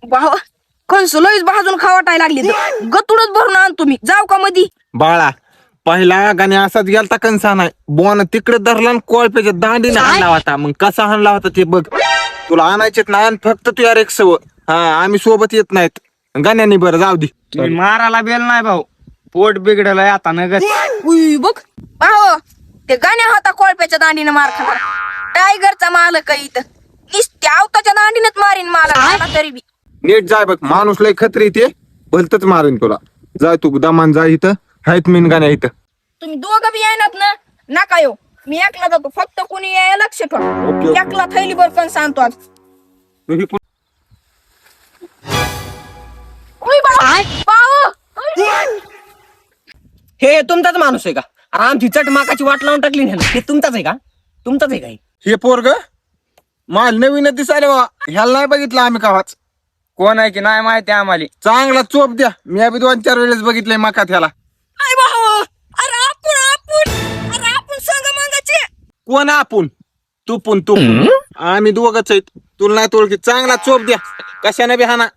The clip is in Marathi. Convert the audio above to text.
भाऊ कंस लईच भाजून खावाटाय लागली गतुडच भरून आण तुम्ही जाऊ का मधी. बाळा पहिला गाणी असाच गेलता कंसा नाही बोन तिकडे धरला आणि कोळप्याच्या दांडीने आणला होता. मग कसा आणला होता ते बघ. तुला आणायचेत ना फक्त तू यार एक सव. हा आम्ही सोबत येत नाहीत गाण्यानी. बरं जाऊ दे. तुम्ही मारायला बेल नाही भाऊ. पोट बिघडलंय आता नगच. उई बघ भाऊ ते गाण्या होता कोळप्याच्या दांडीनं मार खाणार. टायगरचा मालक आहे इथं. नुसत्या आवताच्या दांडीनच मारीन मला तरी बी. नीट जाय बघ माणूस लय खत्री ते भलतच मारेन तुला. जाय तू दमान जाय इथं आहेत मीन गाण्या इथं. तुम्ही दोघं बी येणार ना नका येऊ. मी एकला जातो फक्त कोणी यायला लक्ष ठेवा. ओके. एकला थैली भर पण सांगतो आज. तुझी पु- उई भाऊ हे तुमचाच माणूस आहे का? अरे आमची चटमाकाची वाट लावून टाकली ना. हे तुमचाच आहे का? तुमचाच आहे का? हे पोरग माल नवीनच दिसायला बा. ह्याला नाही बघितलं आम्ही कावाच. कोण आहे की नाही माहिती आम्हाला. चांगला चोप द्या. मी अभि 2-4 वेळेस बघितलंय मका त्याला. अरे भाऊ अरे आपण संग मंगाचे. कोण आपण? तू पण तू आम्ही दोघच आहेत. तुला नाही ओळखी. चांगला चोप द्या कशाने बी हाना.